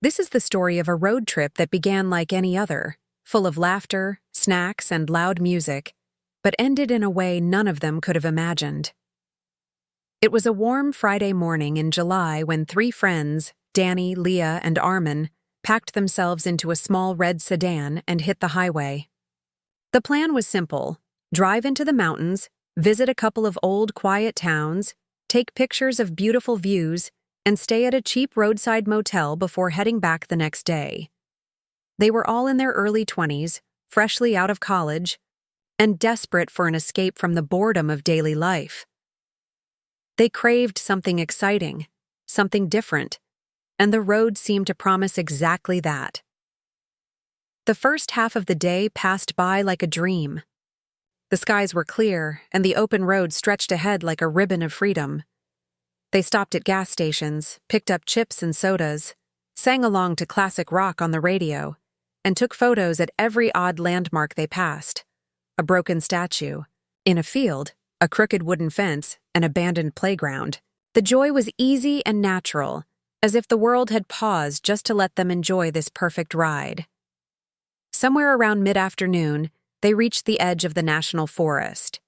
This is the story of a road trip that began like any other, full of laughter, snacks, and loud music, but ended in a way none of them could have imagined. It was a warm Friday morning in July when three friends, Danny, Leah, and Armin, packed themselves into a small red sedan and hit the highway. The plan was simple: drive into the mountains, visit a couple of old, quiet towns, take pictures of beautiful views, and stay at a cheap roadside motel before heading back the next day. They were all in their early 20s, freshly out of college, and desperate for an escape from the boredom of daily life. They craved something exciting, something different, and the road seemed to promise exactly that. The first half of the day passed by like a dream. The skies were clear, and the open road stretched ahead like a ribbon of freedom. They stopped at gas stations, picked up chips and sodas, sang along to classic rock on the radio, and took photos at every odd landmark they passed: a broken statue, in a field, a crooked wooden fence, an abandoned playground. The joy was easy and natural, as if the world had paused just to let them enjoy this perfect ride. Somewhere around mid-afternoon, they reached the edge of the national forest.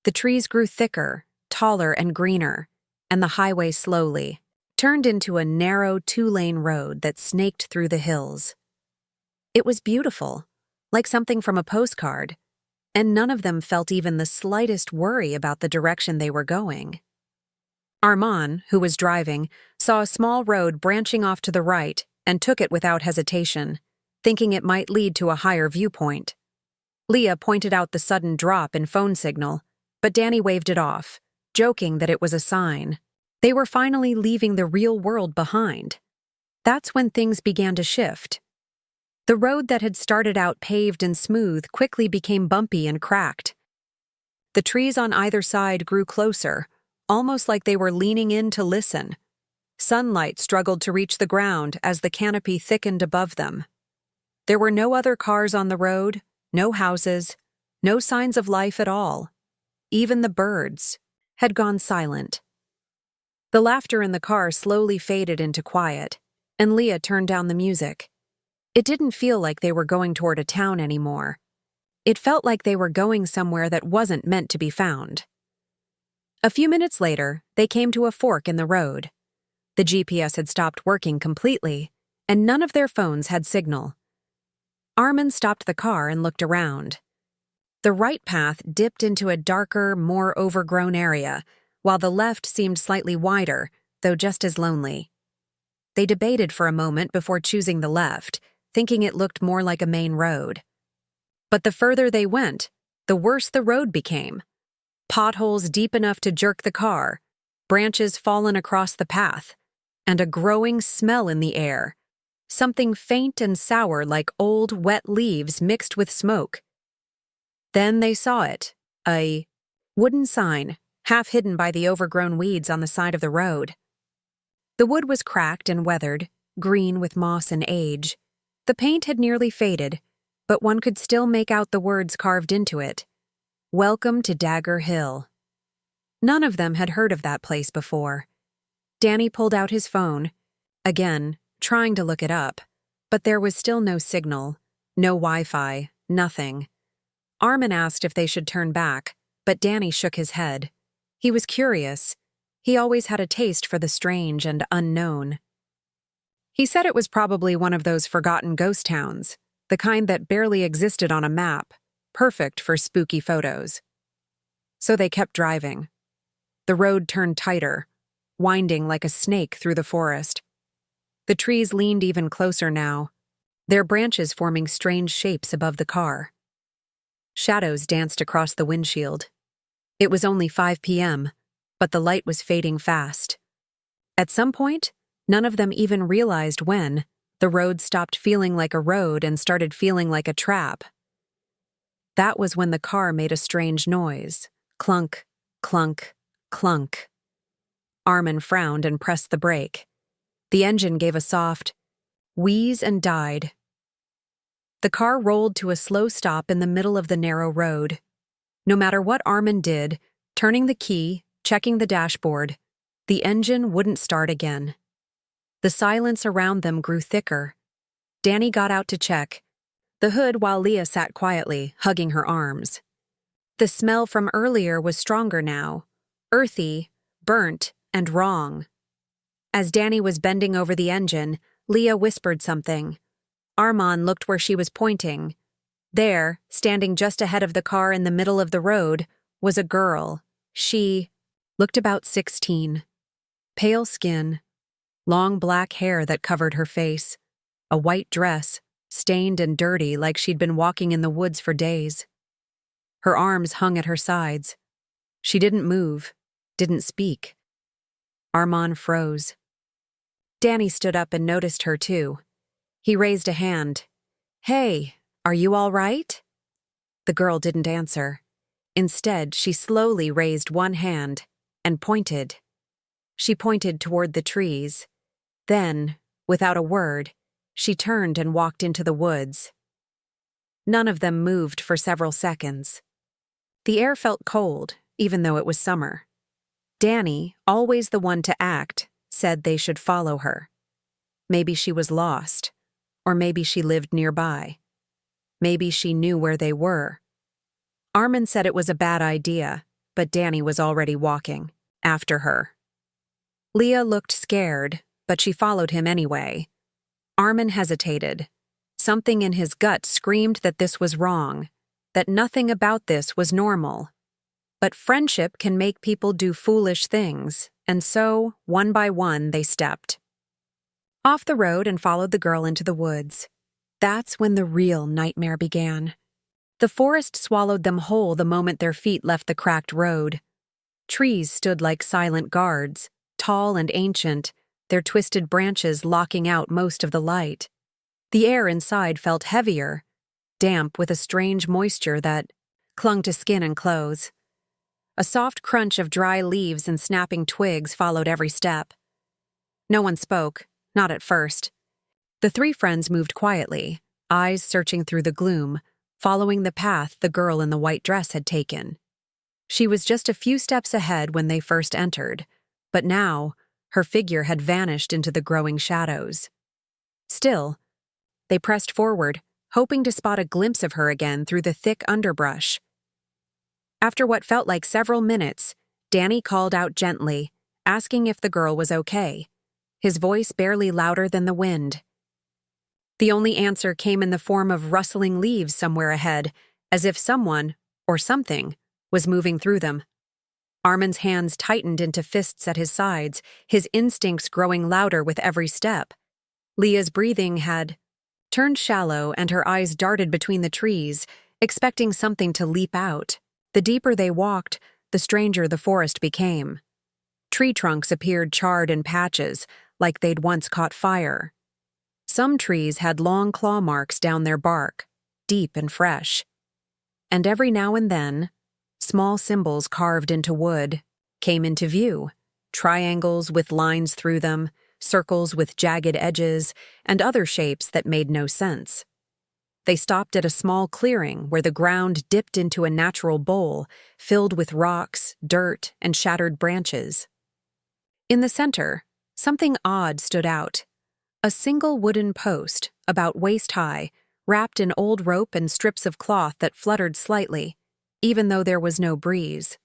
The trees grew thicker, taller, and greener, and the highway slowly turned into a narrow two-lane road that snaked through the hills. It was beautiful, like something from a postcard, and none of them felt even the slightest worry about the direction they were going. Armand, who was driving, saw a small road branching off to the right and took it without hesitation, thinking it might lead to a higher viewpoint. Leah pointed out the sudden drop in phone signal, but Danny waved it off, joking that it was a sign. They were finally leaving the real world behind. That's when things began to shift. The road that had started out paved and smooth quickly became bumpy and cracked. The trees on either side grew closer, almost like they were leaning in to listen. Sunlight struggled to reach the ground as the canopy thickened above them. There were no other cars on the road, no houses, no signs of life at all. Even the birds had gone silent. The laughter in the car slowly faded into quiet, and Leah turned down the music. It didn't feel like they were going toward a town anymore. It felt like they were going somewhere that wasn't meant to be found. A few minutes later, they came to a fork in the road. The GPS had stopped working completely, and none of their phones had signal. Armin stopped the car and looked around. The right path dipped into a darker, more overgrown area, while the left seemed slightly wider, though just as lonely. They debated for a moment before choosing the left, thinking it looked more like a main road. But the further they went, the worse the road became. Potholes deep enough to jerk the car, branches fallen across the path, and a growing smell in the air, something faint and sour like old, wet leaves mixed with smoke. Then they saw it, a wooden sign, half hidden by the overgrown weeds on the side of the road. The wood was cracked and weathered, green with moss and age. The paint had nearly faded, but one could still make out the words carved into it: "Welcome to Dagger Hill." None of them had heard of that place before. Danny pulled out his phone, again, trying to look it up, but there was still no signal, no Wi-Fi, nothing. Armin asked if they should turn back, but Danny shook his head. He was curious. He always had a taste for the strange and unknown. He said it was probably one of those forgotten ghost towns, the kind that barely existed on a map, perfect for spooky photos. So they kept driving. The road turned tighter, winding like a snake through the forest. The trees leaned even closer now, their branches forming strange shapes above the car. Shadows danced across the windshield. It was only 5 p.m., but the light was fading fast. At some point, none of them even realized when, the road stopped feeling like a road and started feeling like a trap. That was when the car made a strange noise. Clunk, clunk, clunk. Armin frowned and pressed the brake. The engine gave a soft wheeze and died. The car rolled to a slow stop in the middle of the narrow road. No matter what Armin did, turning the key, checking the dashboard, the engine wouldn't start again. The silence around them grew thicker. Danny got out to check the hood while Leah sat quietly, hugging her arms. The smell from earlier was stronger now, earthy, burnt, and wrong. As Danny was bending over the engine, Leah whispered something. Armand looked where she was pointing. There, standing just ahead of the car in the middle of the road, was a girl. She looked about 16. Pale skin, long black hair that covered her face, a white dress, stained and dirty like she'd been walking in the woods for days. Her arms hung at her sides. She didn't move, didn't speak. Armand froze. Danny stood up and noticed her too. He raised a hand. "Hey, are you all right?" The girl didn't answer. Instead, she slowly raised one hand and pointed. She pointed toward the trees. Then, without a word, she turned and walked into the woods. None of them moved for several seconds. The air felt cold, even though it was summer. Danny, always the one to act, said they should follow her. Maybe she was lost, or maybe she lived nearby. Maybe she knew where they were. Armand said it was a bad idea, but Danny was already walking, after her. Leah looked scared, but she followed him anyway. Armand hesitated. Something in his gut screamed that this was wrong, that nothing about this was normal. But friendship can make people do foolish things, and so, one by one, they stepped off the road and followed the girl into the woods. That's when the real nightmare began. The forest swallowed them whole the moment their feet left the cracked road. Trees stood like silent guards, tall and ancient, their twisted branches locking out most of the light. The air inside felt heavier, damp with a strange moisture that clung to skin and clothes. A soft crunch of dry leaves and snapping twigs followed every step. No one spoke, not at first. The three friends moved quietly, eyes searching through the gloom, following the path the girl in the white dress had taken. She was just a few steps ahead when they first entered, but now her figure had vanished into the growing shadows. Still, they pressed forward, hoping to spot a glimpse of her again through the thick underbrush. After what felt like several minutes, Danny called out gently, asking if the girl was okay, his voice barely louder than the wind. The only answer came in the form of rustling leaves somewhere ahead, as if someone, or something, was moving through them. Armand's hands tightened into fists at his sides, his instincts growing louder with every step. Leah's breathing had turned shallow and her eyes darted between the trees, expecting something to leap out. The deeper they walked, the stranger the forest became. Tree trunks appeared charred in patches, like they'd once caught fire. Some trees had long claw marks down their bark, deep and fresh. And every now and then, small symbols carved into wood came into view, triangles with lines through them, circles with jagged edges, and other shapes that made no sense. They stopped at a small clearing where the ground dipped into a natural bowl filled with rocks, dirt, and shattered branches. In the center, something odd stood out. A single wooden post, about waist-high, wrapped in old rope and strips of cloth that fluttered slightly, even though there was no breeze.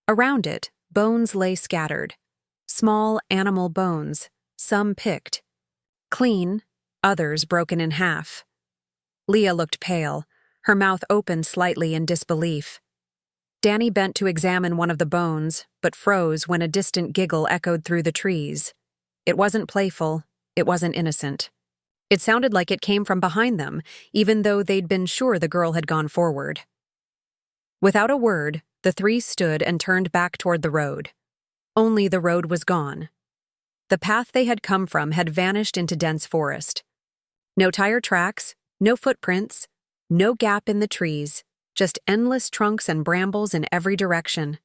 Around it, bones lay scattered. Small animal bones, some picked. Clean, others broken in half. Leah looked pale, her mouth open slightly in disbelief. Danny bent to examine one of the bones, but froze when a distant giggle echoed through the trees. It wasn't playful, it wasn't innocent. It sounded like it came from behind them, even though they'd been sure the girl had gone forward. Without a word, the three stood and turned back toward the road. Only the road was gone. The path they had come from had vanished into dense forest. No tire tracks, no footprints, no gap in the trees, just endless trunks and brambles in every direction.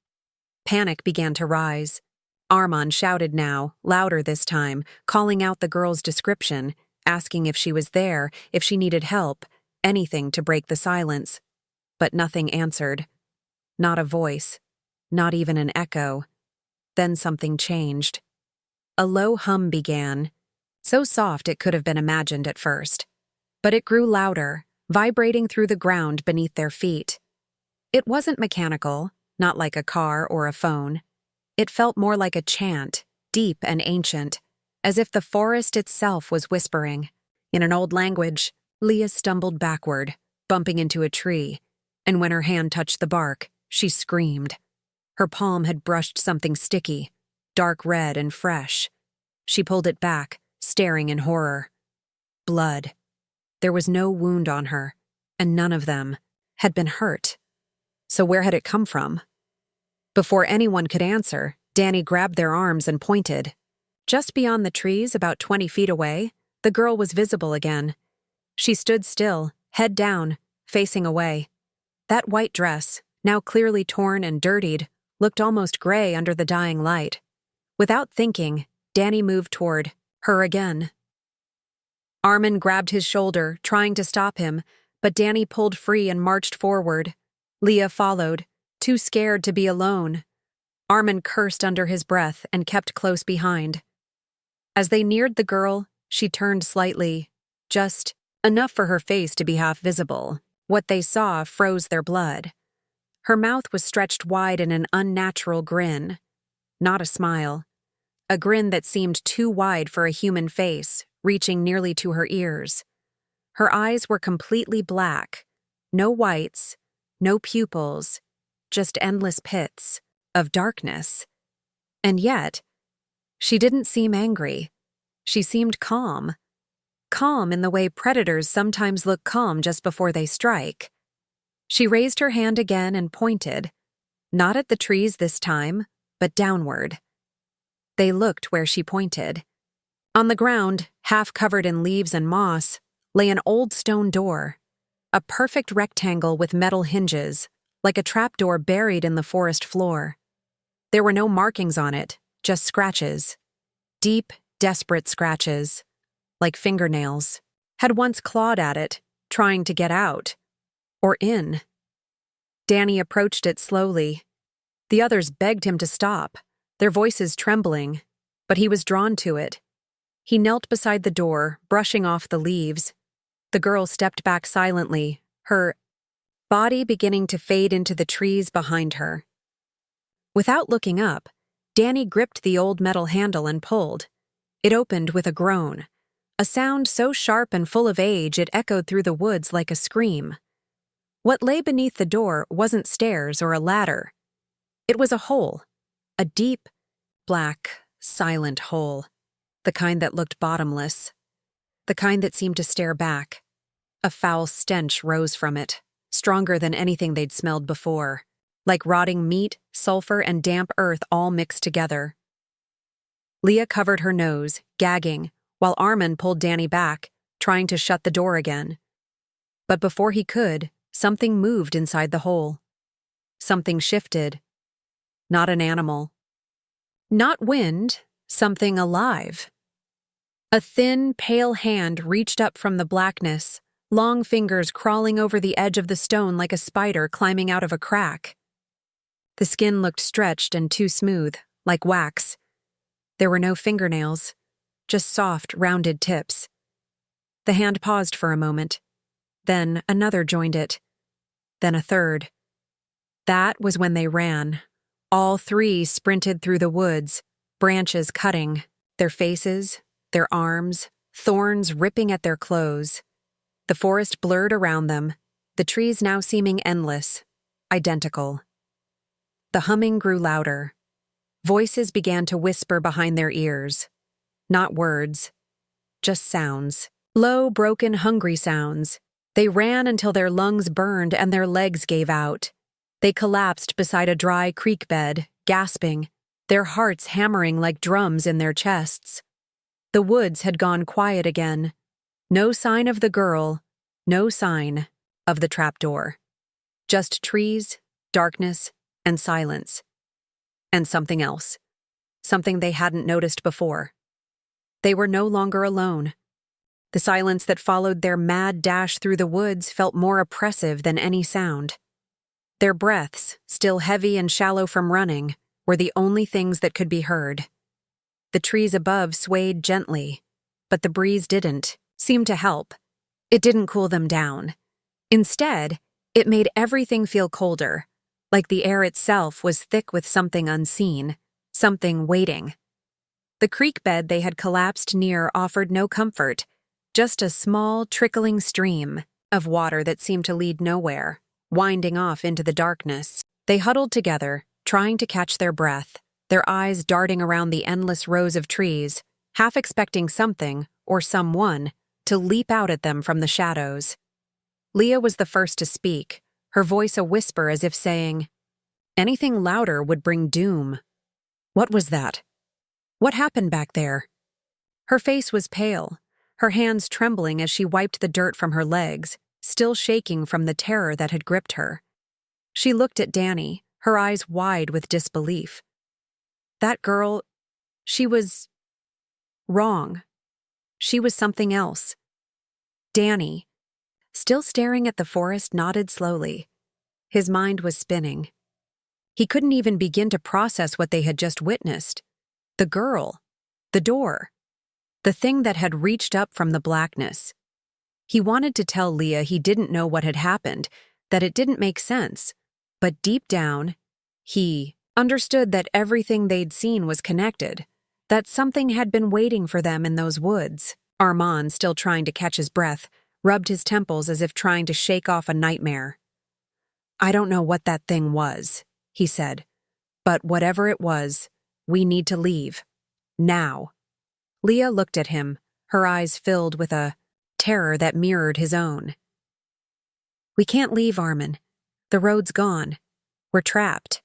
Panic began to rise. Armand shouted now, louder this time, calling out the girl's description, asking if she was there, if she needed help, anything to break the silence. But nothing answered. Not a voice, not even an echo. Then something changed. A low hum began, so soft it could have been imagined at first. But it grew louder, vibrating through the ground beneath their feet. It wasn't mechanical, not like a car or a phone. It felt more like a chant, deep and ancient, as if the forest itself was whispering. In an old language, Leah stumbled backward, bumping into a tree, and when her hand touched the bark, she screamed. Her palm had brushed something sticky, dark red and fresh. She pulled it back, staring in horror. Blood. There was no wound on her, and none of them had been hurt. So where had it come from? Before anyone could answer, Danny grabbed their arms and pointed. Just beyond the trees, about 20 feet away, the girl was visible again. She stood still, head down, facing away. That white dress, now clearly torn and dirtied, looked almost gray under the dying light. Without thinking, Danny moved toward her again. Armin grabbed his shoulder, trying to stop him, but Danny pulled free and marched forward. Leah followed, too scared to be alone. Armin cursed under his breath and kept close behind. As they neared the girl, she turned slightly, just enough for her face to be half visible. What they saw froze their blood. Her mouth was stretched wide in an unnatural grin. Not a smile. A grin that seemed too wide for a human face, reaching nearly to her ears. Her eyes were completely black. No whites, no pupils, just endless pits of darkness. And yet, she didn't seem angry. She seemed calm. Calm in the way predators sometimes look calm just before they strike. She raised her hand again and pointed, not at the trees this time, but downward. They looked where she pointed. On the ground, half covered in leaves and moss, lay an old stone door, a perfect rectangle with metal hinges, like a trapdoor buried in the forest floor. There were no markings on it, just scratches. Deep, desperate scratches, like fingernails, had once clawed at it, trying to get out. Or in. Danny approached it slowly. The others begged him to stop, their voices trembling, but he was drawn to it. He knelt beside the door, brushing off the leaves. The girl stepped back silently, her body beginning to fade into the trees behind her. Without looking up, Danny gripped the old metal handle and pulled. It opened with a groan, a sound so sharp and full of age it echoed through the woods like a scream. What lay beneath the door wasn't stairs or a ladder. It was a hole, a deep, black, silent hole, the kind that looked bottomless, the kind that seemed to stare back. A foul stench rose from it, stronger than anything they'd smelled before, like rotting meat, sulfur, and damp earth all mixed together. Leah covered her nose, gagging, while Armin pulled Danny back, trying to shut the door again. But before he could, something moved inside the hole. Something shifted. Not an animal. Not wind, something alive. A thin, pale hand reached up from the blackness, long fingers crawling over the edge of the stone like a spider climbing out of a crack. The skin looked stretched and too smooth, like wax. There were no fingernails, just soft, rounded tips. The hand paused for a moment. Then another joined it. Then a third. That was when they ran. All three sprinted through the woods, branches cutting, their faces, their arms, thorns ripping at their clothes. The forest blurred around them, the trees now seeming endless, identical. The humming grew louder. Voices began to whisper behind their ears. Not words, just sounds. Low, broken, hungry sounds. They ran until their lungs burned and their legs gave out. They collapsed beside a dry creek bed, gasping, their hearts hammering like drums in their chests. The woods had gone quiet again. No sign of the girl, no sign of the trapdoor. Just trees, darkness, and silence. And something else. Something they hadn't noticed before. They were no longer alone. The silence that followed their mad dash through the woods felt more oppressive than any sound. Their breaths, still heavy and shallow from running, were the only things that could be heard. The trees above swayed gently, but the breeze didn't seem to help. It didn't cool them down. Instead, it made everything feel colder, like the air itself was thick with something unseen, something waiting. The creek bed they had collapsed near offered no comfort, just a small, trickling stream of water that seemed to lead nowhere, winding off into the darkness. They huddled together, trying to catch their breath, their eyes darting around the endless rows of trees, half expecting something, or someone, to leap out at them from the shadows. Leah was the first to speak, her voice a whisper as if saying, "Anything louder would bring doom." "What was that? What happened back there?" Her face was pale, her hands trembling as she wiped the dirt from her legs, still shaking from the terror that had gripped her. She looked at Danny, her eyes wide with disbelief. That girl, she was wrong. She was something else. Danny, still staring at the forest, nodded slowly. His mind was spinning. He couldn't even begin to process what they had just witnessed. The girl, the door, the thing that had reached up from the blackness. He wanted to tell Leah he didn't know what had happened, that it didn't make sense, but deep down, he understood that everything they'd seen was connected, that something had been waiting for them in those woods. Armand, still trying to catch his breath, rubbed his temples as if trying to shake off a nightmare. "I don't know what that thing was," he said, "but whatever it was, we need to leave. Now." Leah looked at him, her eyes filled with a terror that mirrored his own. "We can't leave, Armin. The road's gone. We're trapped."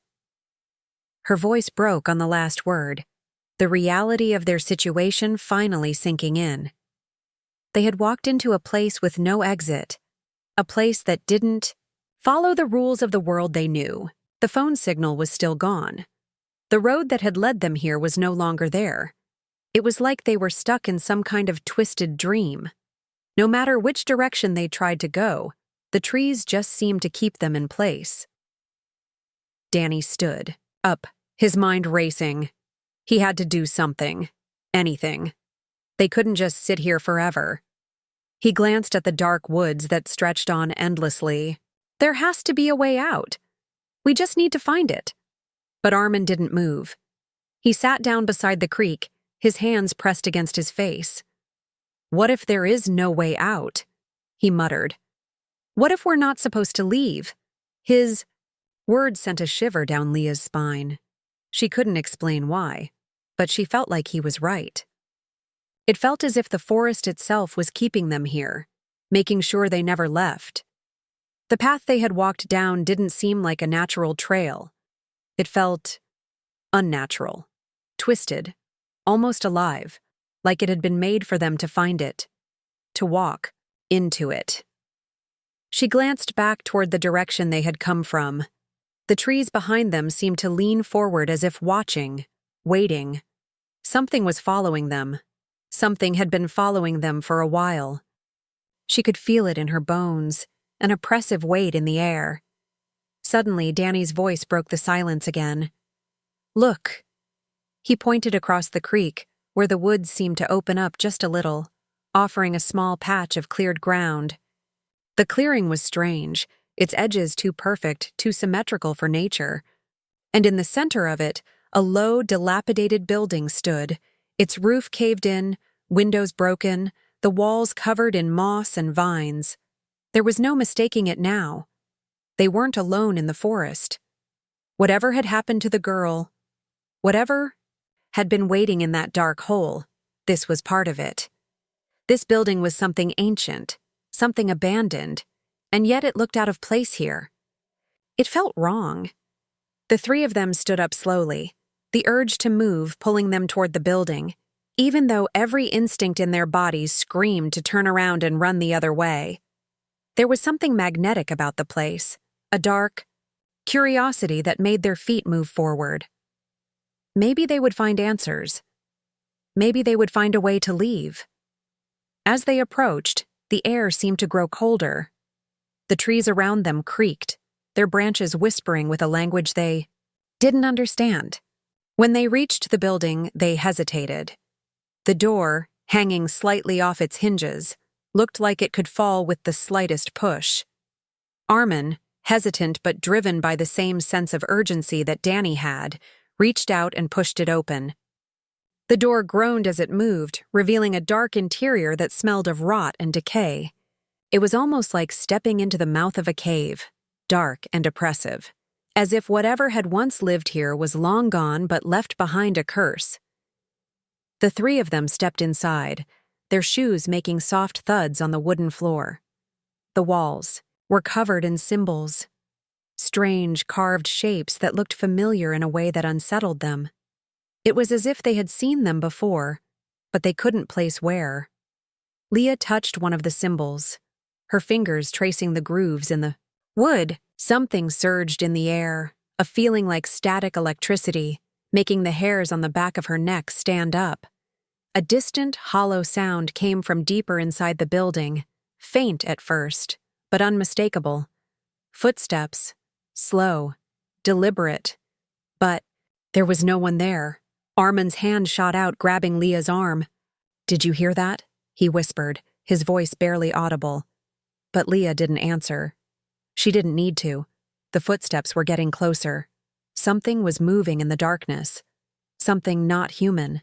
Her voice broke on the last word, the reality of their situation finally sinking in. They had walked into a place with no exit, a place that didn't follow the rules of the world they knew. The phone signal was still gone. The road that had led them here was no longer there. It was like they were stuck in some kind of twisted dream. No matter which direction they tried to go, the trees just seemed to keep them in place. Danny stood up, his mind racing. He had to do something. Anything. They couldn't just sit here forever. He glanced at the dark woods that stretched on endlessly. There has to be a way out. We just need to find it. But Armin didn't move. He sat down beside the creek, his hands pressed against his face. "What if there is no way out?" he muttered. "What if we're not supposed to leave?" His words sent a shiver down Leah's spine. She couldn't explain why, but she felt like he was right. It felt as if the forest itself was keeping them here, making sure they never left. The path they had walked down didn't seem like a natural trail. It felt unnatural, twisted, almost alive, like it had been made for them to find it, to walk into it. She glanced back toward the direction they had come from. The trees behind them seemed to lean forward as if watching, waiting. Something was following them. Something had been following them for a while. She could feel it in her bones, an oppressive weight in the air. Suddenly, Danny's voice broke the silence again. "Look." He pointed across the creek, where the woods seemed to open up just a little, offering a small patch of cleared ground. The clearing was strange, its edges too perfect, too symmetrical for nature. And in the center of it, a low, dilapidated building stood, its roof caved in, windows broken, the walls covered in moss and vines. There was no mistaking it now. They weren't alone in the forest. Whatever had happened to the girl, whatever had been waiting in that dark hole, this was part of it. This building was something ancient, something abandoned, and yet it looked out of place here. It felt wrong. The three of them stood up slowly, the urge to move pulling them toward the building, even though every instinct in their bodies screamed to turn around and run the other way. There was something magnetic about the place, a dark curiosity that made their feet move forward. Maybe they would find answers. Maybe they would find a way to leave. As they approached, the air seemed to grow colder. The trees around them creaked, their branches whispering with a language they didn't understand. When they reached the building, they hesitated. The door, hanging slightly off its hinges, looked like it could fall with the slightest push. Armin, hesitant but driven by the same sense of urgency that Danny had, reached out and pushed it open. The door groaned as it moved, revealing a dark interior that smelled of rot and decay. It was almost like stepping into the mouth of a cave, dark and oppressive, as if whatever had once lived here was long gone but left behind a curse. The three of them stepped inside, their shoes making soft thuds on the wooden floor. The walls were covered in symbols, strange carved shapes that looked familiar in a way that unsettled them. It was as if they had seen them before, but they couldn't place where. Leah touched one of the symbols, her fingers tracing the grooves in the wood. Something surged in the air, a feeling like static electricity, making the hairs on the back of her neck stand up. A distant, hollow sound came from deeper inside the building, faint at first, but unmistakable. Footsteps, slow, deliberate. But there was no one there. Armin's hand shot out, grabbing Leah's arm. "Did you hear that?" he whispered, his voice barely audible. But Leah didn't answer. She didn't need to. The footsteps were getting closer. Something was moving in the darkness. Something not human.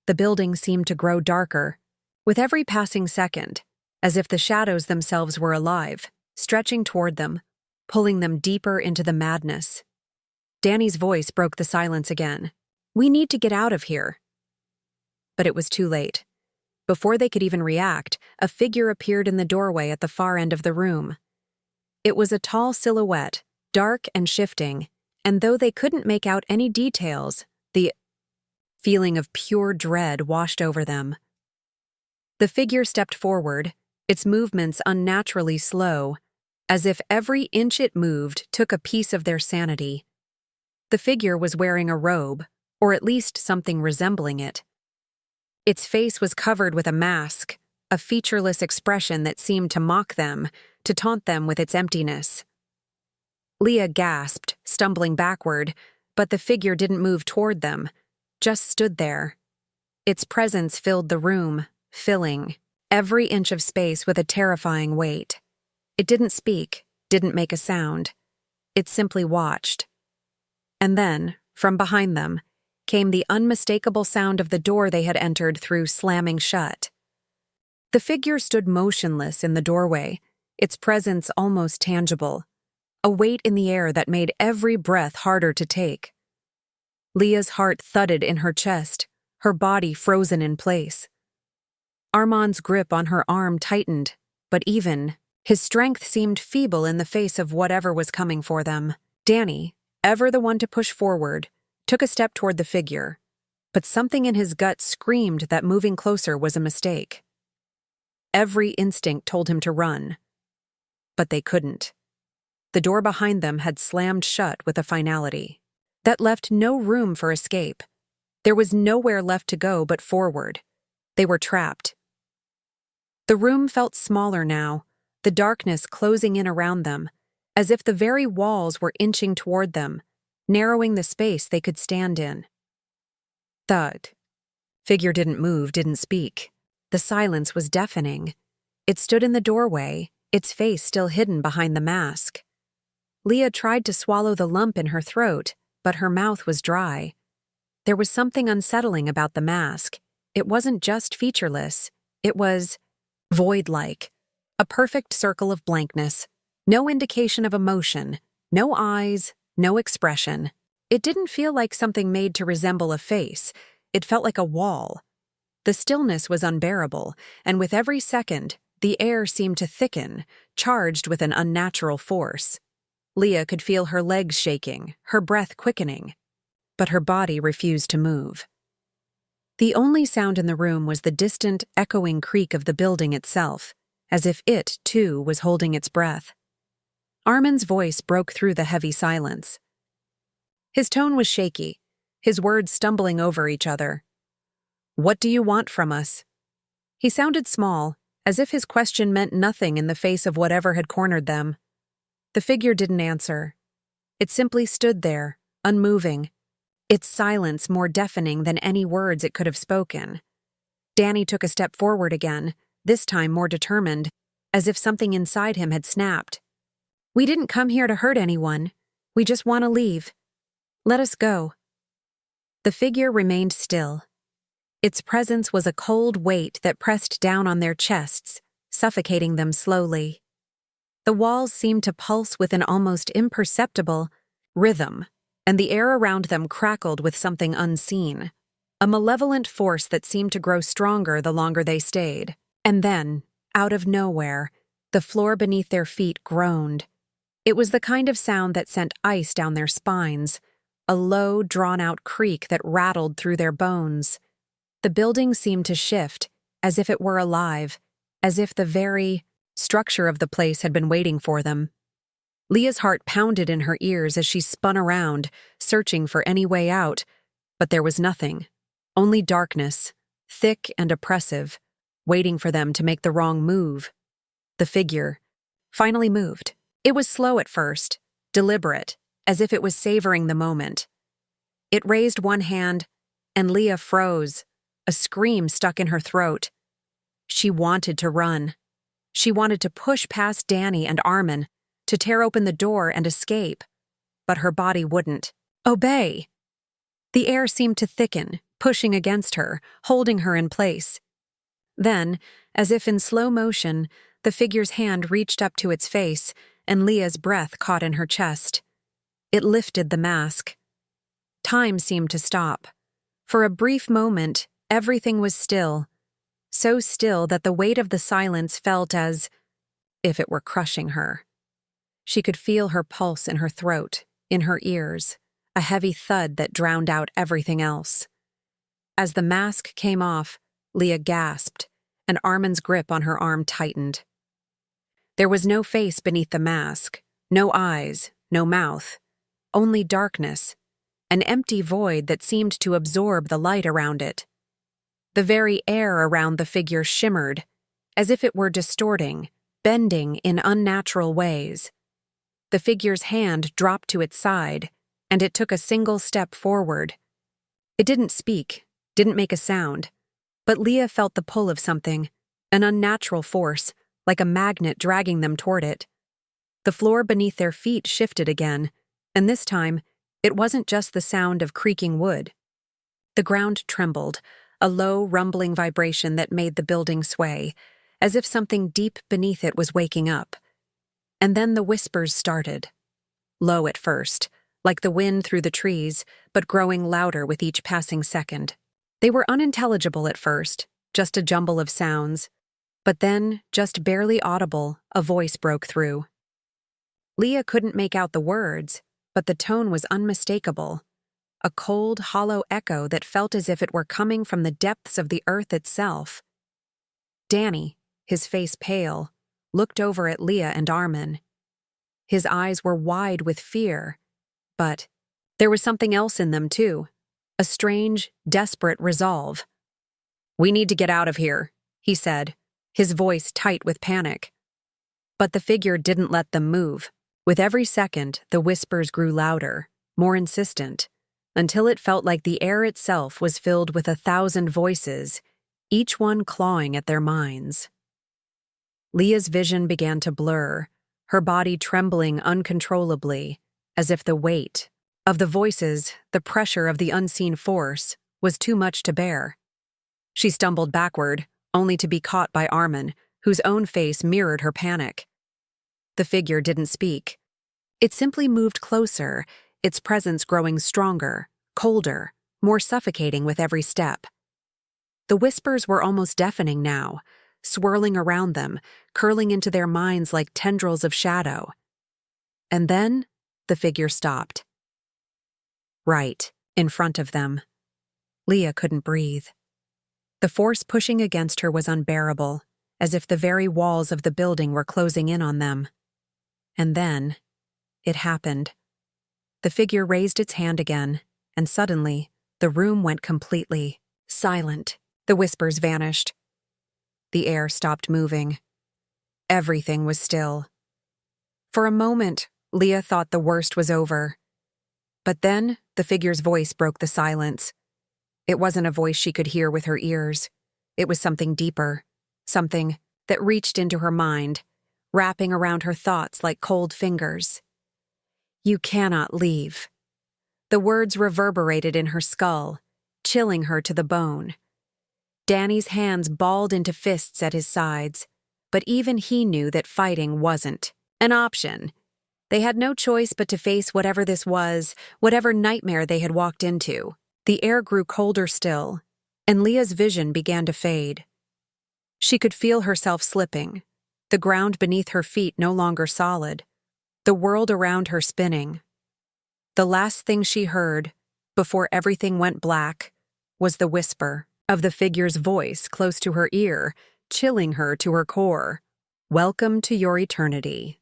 The building seemed to grow darker, with every passing second, as if the shadows themselves were alive, stretching toward them, pulling them deeper into the madness. Danny's voice broke the silence again. "We need to get out of here." But it was too late. Before they could even react, a figure appeared in the doorway at the far end of the room. It was a tall silhouette, dark and shifting, and though they couldn't make out any details, the feeling of pure dread washed over them. The figure stepped forward, its movements unnaturally slow, as if every inch it moved took a piece of their sanity. The figure was wearing a robe, or at least something resembling it. Its face was covered with a mask, a featureless expression that seemed to mock them, to taunt them with its emptiness. Leah gasped, stumbling backward, but the figure didn't move toward them, just stood there. Its presence filled the room, filling every inch of space with a terrifying weight. It didn't speak, didn't make a sound. It simply watched. And then, from behind them, came the unmistakable sound of the door they had entered through slamming shut. The figure stood motionless in the doorway, its presence almost tangible, a weight in the air that made every breath harder to take. Leah's heart thudded in her chest, her body frozen in place. Armand's grip on her arm tightened, but even, his strength seemed feeble in the face of whatever was coming for them. Danny, ever the one to push forward, took a step toward the figure, but something in his gut screamed that moving closer was a mistake. Every instinct told him to run, but they couldn't. The door behind them had slammed shut with a finality that left no room for escape. There was nowhere left to go but forward. They were trapped. The room felt smaller now, the darkness closing in around them, as if the very walls were inching toward them, narrowing the space they could stand in. Thud. Figure didn't move, didn't speak. The silence was deafening. It stood in the doorway, its face still hidden behind the mask. Leah tried to swallow the lump in her throat, but her mouth was dry. There was something unsettling about the mask. It wasn't just featureless. It was void-like, a perfect circle of blankness. No indication of emotion, no eyes, no expression. It didn't feel like something made to resemble a face. It felt like a wall. The stillness was unbearable, and with every second, the air seemed to thicken, charged with an unnatural force. Leah could feel her legs shaking, her breath quickening, but her body refused to move. The only sound in the room was the distant, echoing creak of the building itself, as if it, too, was holding its breath. Armin's voice broke through the heavy silence. His tone was shaky, his words stumbling over each other. "What do you want from us?" He sounded small, as if his question meant nothing in the face of whatever had cornered them. The figure didn't answer. It simply stood there, unmoving, its silence more deafening than any words it could have spoken. Danny took a step forward again, this time more determined, as if something inside him had snapped. "We didn't come here to hurt anyone. We just want to leave. Let us go." The figure remained still. Its presence was a cold weight that pressed down on their chests, suffocating them slowly. The walls seemed to pulse with an almost imperceptible rhythm, and the air around them crackled with something unseen, a malevolent force that seemed to grow stronger the longer they stayed. And then, out of nowhere, the floor beneath their feet groaned. It was the kind of sound that sent ice down their spines, a low, drawn-out creak that rattled through their bones. The building seemed to shift, as if it were alive, as if the very structure of the place had been waiting for them. Leah's heart pounded in her ears as she spun around, searching for any way out, but there was nothing, only darkness, thick and oppressive, waiting for them to make the wrong move. The figure finally moved. It was slow at first, deliberate, as if it was savoring the moment. It raised one hand, and Leah froze, a scream stuck in her throat. She wanted to run. She wanted to push past Danny and Armin, to tear open the door and escape, but her body wouldn't obey. The air seemed to thicken, pushing against her, holding her in place. Then, as if in slow motion, the figure's hand reached up to its face, and Leah's breath caught in her chest. It lifted the mask. Time seemed to stop. For a brief moment, everything was still, so still that the weight of the silence felt as if it were crushing her. She could feel her pulse in her throat, in her ears, a heavy thud that drowned out everything else. As the mask came off, Leah gasped, and Armin's grip on her arm tightened. There was no face beneath the mask, no eyes, no mouth, only darkness, an empty void that seemed to absorb the light around it. The very air around the figure shimmered, as if it were distorting, bending in unnatural ways. The figure's hand dropped to its side, and it took a single step forward. It didn't speak, didn't make a sound, but Leah felt the pull of something, an unnatural force, like a magnet dragging them toward it. The floor beneath their feet shifted again, and this time, it wasn't just the sound of creaking wood. The ground trembled, a low, rumbling vibration that made the building sway, as if something deep beneath it was waking up. And then the whispers started. Low at first, like the wind through the trees, but growing louder with each passing second. They were unintelligible at first, just a jumble of sounds. But then, just barely audible, a voice broke through. Leah couldn't make out the words, but the tone was unmistakable. A cold, hollow echo that felt as if it were coming from the depths of the earth itself. Danny, his face pale, looked over at Leah and Armin. His eyes were wide with fear, but there was something else in them too, a strange, desperate resolve. "We need to get out of here," he said, his voice tight with panic. But the figure didn't let them move. With every second, the whispers grew louder, more insistent, until it felt like the air itself was filled with 1,000 voices, each one clawing at their minds. Leah's vision began to blur, her body trembling uncontrollably, as if the weight of the voices, the pressure of the unseen force, was too much to bear. She stumbled backward, only to be caught by Armin, whose own face mirrored her panic. The figure didn't speak. It simply moved closer, its presence growing stronger, colder, more suffocating with every step. The whispers were almost deafening now, swirling around them, curling into their minds like tendrils of shadow. And then, the figure stopped. Right in front of them. Leah couldn't breathe. The force pushing against her was unbearable, as if the very walls of the building were closing in on them. And then, it happened. The figure raised its hand again, and suddenly, the room went completely silent. The whispers vanished. The air stopped moving. Everything was still. For a moment, Leah thought the worst was over. But then, the figure's voice broke the silence. It wasn't a voice she could hear with her ears. It was something deeper, something that reached into her mind, wrapping around her thoughts like cold fingers. You cannot leave. The words reverberated in her skull, chilling her to the bone. Danny's hands balled into fists at his sides, but even he knew that fighting wasn't an option. They had no choice but to face whatever this was, whatever nightmare they had walked into. The air grew colder still, and Leah's vision began to fade. She could feel herself slipping, the ground beneath her feet no longer solid, the world around her spinning. The last thing she heard, before everything went black, was the whisper of the figure's voice close to her ear, chilling her to her core. "Welcome to your eternity."